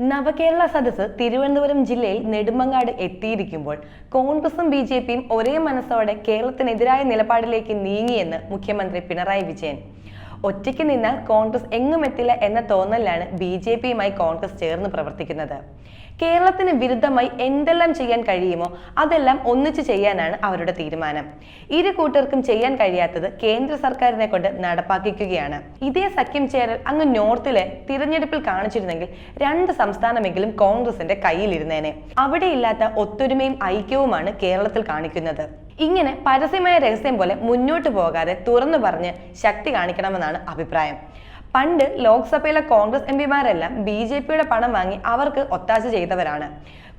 നവകേരള സദസ്സ് തിരുവനന്തപുരം ജില്ലയിൽ നെടുമങ്ങാട് എത്തിയിരിക്കുമ്പോൾ കോൺഗ്രസും ബി.ജെ.പിയും ഒരേ മനസ്സോടെ കേരളത്തിനെതിരായ നിലപാടിലേക്ക് നീങ്ങിയെന്ന് മുഖ്യമന്ത്രി പിണറായി വിജയൻ. ഒറ്റയ്ക്ക് നിന്നാൽ കോൺഗ്രസ് എങ്ങും എത്തില്ല എന്ന തോന്നലിലാണ് ബി.ജെ.പിയുമായി കോൺഗ്രസ് ചേർന്ന് പ്രവർത്തിക്കുന്നത്. കേരളത്തിന് വിരുദ്ധമായി എന്തെല്ലാം ചെയ്യാൻ കഴിയുമോ അതെല്ലാം ഒന്നിച്ചു ചെയ്യാനാണ് അവരുടെ തീരുമാനം. ഇരു കൂട്ടർക്കും ചെയ്യാൻ കഴിയാത്തത് കേന്ദ്ര സർക്കാരിനെ കൊണ്ട് നടപ്പാക്കിക്കുകയാണ്. ഇതേ സഖ്യം ചേരൽ അങ്ങ് നോർത്തിലെ തിരഞ്ഞെടുപ്പിൽ കാണിച്ചിരുന്നെങ്കിൽ 2 സംസ്ഥാനമെങ്കിലും കോൺഗ്രസിന്റെ കയ്യിലിരുന്നേനെ. അവിടെയില്ലാത്ത ഒത്തൊരുമയും ഐക്യവുമാണ് കേരളത്തിൽ കാണിക്കുന്നത്. ഇങ്ങനെ പരസ്യമായ രഹസ്യം പോലെ മുന്നോട്ട് പോകാതെ തുറന്നു പറഞ്ഞ് ശക്തി കാണിക്കണമെന്നാണ് അഭിപ്രായം. പണ്ട് ലോക്സഭയിലെ കോൺഗ്രസ് എംപിമാരെല്ലാം ബി.ജെ.പിയുടെ പണം വാങ്ങി അവർക്ക് ഒത്താശ ചെയ്തവരാണ്.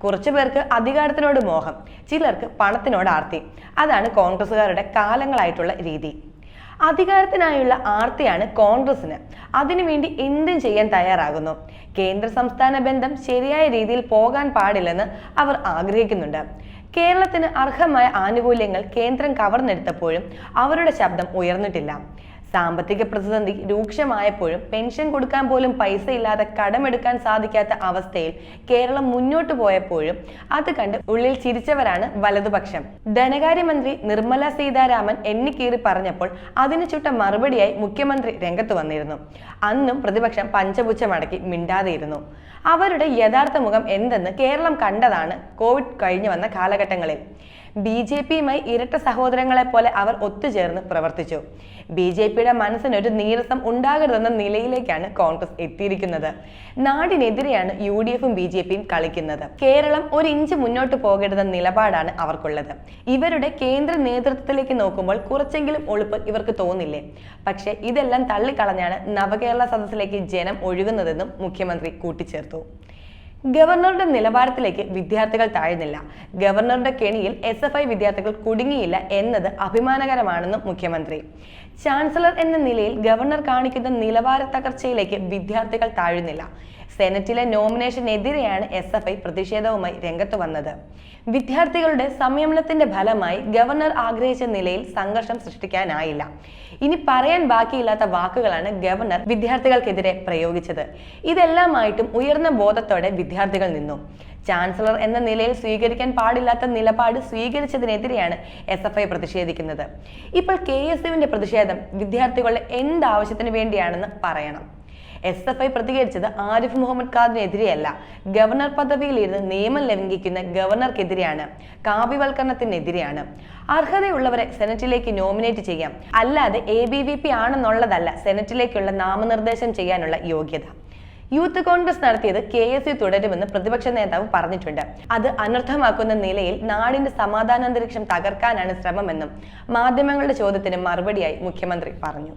കുറച്ചു പേർക്ക് അധികാരത്തിനോട് മോഹം, ചിലർക്ക് പണത്തിനോട് ആർത്തി. അതാണ് കോൺഗ്രസുകാരുടെ കാലങ്ങളായിട്ടുള്ള രീതി. അധികാരത്തിനായുള്ള ആർത്തിയാണ് കോൺഗ്രസിന്. അതിനുവേണ്ടി എന്തും ചെയ്യാൻ തയ്യാറാകുന്നു. കേന്ദ്ര സംസ്ഥാന ബന്ധം ശരിയായ രീതിയിൽ പോകാൻ പാടില്ലെന്ന് അവർ ആഗ്രഹിക്കുന്നുണ്ട്. കേരളത്തിന് അർഹമായ ആനുകൂല്യങ്ങൾ കേന്ദ്രം കവർന്നെടുത്തപ്പോഴും അവരുടെ ശബ്ദം ഉയർന്നിട്ടില്ല. സാമ്പത്തിക പ്രതിസന്ധി രൂക്ഷമായപ്പോഴും പെൻഷൻ കൊടുക്കാൻ പോലും പൈസ ഇല്ലാതെ കടമെടുക്കാൻ സാധിക്കാത്ത അവസ്ഥയിൽ കേരളം മുന്നോട്ട് പോയപ്പോഴും അത് കണ്ട് ഉള്ളിൽ ചിരിച്ചവരാണ് വലതുപക്ഷം. ധനകാര്യമന്ത്രി നിർമ്മല സീതാരാമൻ എണ്ണിക്കീറി പറഞ്ഞപ്പോൾ അതിന് ചുട്ട മറുപടിയായി മുഖ്യമന്ത്രി രംഗത്ത് വന്നിരുന്നു. അന്നും പ്രതിപക്ഷം പഞ്ചപുച്ഛമടക്കി മിണ്ടാതെയിരുന്നു. അവരുടെ യഥാർത്ഥ മുഖം എന്തെന്ന് കേരളം കണ്ടതാണ് കോവിഡ് കഴിഞ്ഞു വന്ന കാലഘട്ടങ്ങളിൽ. ബി.ജെ.പിയുമായി ഇരട്ട സഹോദരങ്ങളെ പോലെ അവർ ഒത്തുചേർന്ന് പ്രവർത്തിച്ചു. ബി.ജെ.പിയുടെ മനസ്സിനൊരു നീരസം ഉണ്ടാകരുതെന്ന നിലയിലേക്കാണ് കോൺഗ്രസ് എത്തിയിരിക്കുന്നത്. നാടിനെതിരെയാണ് യു.ഡി.എഫും ബി.ജെ.പിയും കളിക്കുന്നത്. കേരളം ഒരു ഇഞ്ച് മുന്നോട്ട് പോകരുതെന്ന നിലപാടാണ് അവർക്കുള്ളത്. ഇവരുടെ കേന്ദ്ര നേതൃത്വത്തിലേക്ക് നോക്കുമ്പോൾ കുറച്ചെങ്കിലും ഒളിപ്പ് ഇവർക്ക് തോന്നില്ലേ? പക്ഷേ ഇതെല്ലാം തള്ളിക്കളഞ്ഞാണ് നവകേരള സദസ്സിലേക്ക് ജനം ഒഴുകുന്നതെന്നും മുഖ്യമന്ത്രി കൂട്ടിച്ചേർത്തു. ഗവർണറുടെ നിലവാരത്തിലേക്ക് വിദ്യാർത്ഥികൾ താഴ്ന്നില്ല. ഗവർണറുടെ കെണിയിൽ SFI വിദ്യാർത്ഥികൾ കുടുങ്ങിയില്ല എന്നത് അഭിമാനകരമാണെന്നും മുഖ്യമന്ത്രി. ചാൻസലർ എന്ന നിലയിൽ ഗവർണർ കാണിക്കുന്ന നിലവാര തകർച്ചയിലേക്ക് വിദ്യാർത്ഥികൾ താഴുന്നില്ല. സെനറ്റിലെ നോമിനേഷനെതിരെയാണ് SFI പ്രതിഷേധവുമായി രംഗത്ത് വന്നത്. വിദ്യാർത്ഥികളുടെ സംയമനത്തിന്റെ ഫലമായി ഗവർണർ ആഗ്രഹിച്ച നിലയിൽ സംഘർഷം സൃഷ്ടിക്കാനായില്ല. ഇനി പറയാൻ ബാക്കിയില്ലാത്ത വാക്കുകളാണ് ഗവർണർ വിദ്യാർത്ഥികൾക്കെതിരെ പ്രയോഗിച്ചത്. ഇതെല്ലാമായിട്ടും ഉയർന്ന ബോധത്തോടെ വിദ്യാർത്ഥികൾ നിന്നു. ചാൻസലർ എന്ന നിലയിൽ സ്വീകരിക്കാൻ പാടില്ലാത്ത നിലപാട് സ്വീകരിച്ചതിനെതിരെയാണ് SFI പ്രതിഷേധിക്കുന്നത്. ഇപ്പോൾ KSUവിന്റെ പ്രതിഷേധം വിദ്യാർത്ഥികളുടെ എന്താവശ്യത്തിന് വേണ്ടിയാണെന്ന് പറയണം. SFI പ്രതികരിച്ചത് ആരിഫ് മുഹമ്മദ് ഖാദിനെതിരെയല്ല, ഗവർണർ പദവിയിലിരുന്ന് നിയമം ലംഘിക്കുന്ന ഗവർണർക്കെതിരെയാണ്, കാവ്യവൽക്കരണത്തിനെതിരെയാണ്. അർഹതയുള്ളവരെ സെനറ്റിലേക്ക് നോമിനേറ്റ് ചെയ്യാം, അല്ലാതെ ABVP ആണെന്നുള്ളതല്ല സെനറ്റിലേക്കുള്ള നാമനിർദ്ദേശം ചെയ്യാനുള്ള യോഗ്യത. യൂത്ത് കോൺഗ്രസ് നടത്തിയത് KSU തുടരുമെന്ന് പ്രതിപക്ഷ നേതാവ് പറഞ്ഞിട്ടുണ്ട്. അത് അനർത്ഥമാക്കുന്ന നിലയിൽ നാടിന്റെ സമാധാനാന്തരീക്ഷം തകർക്കാനാണ് ശ്രമമെന്നും മാധ്യമങ്ങളുടെ ചോദ്യത്തിന് മറുപടിയായി മുഖ്യമന്ത്രി പറഞ്ഞു.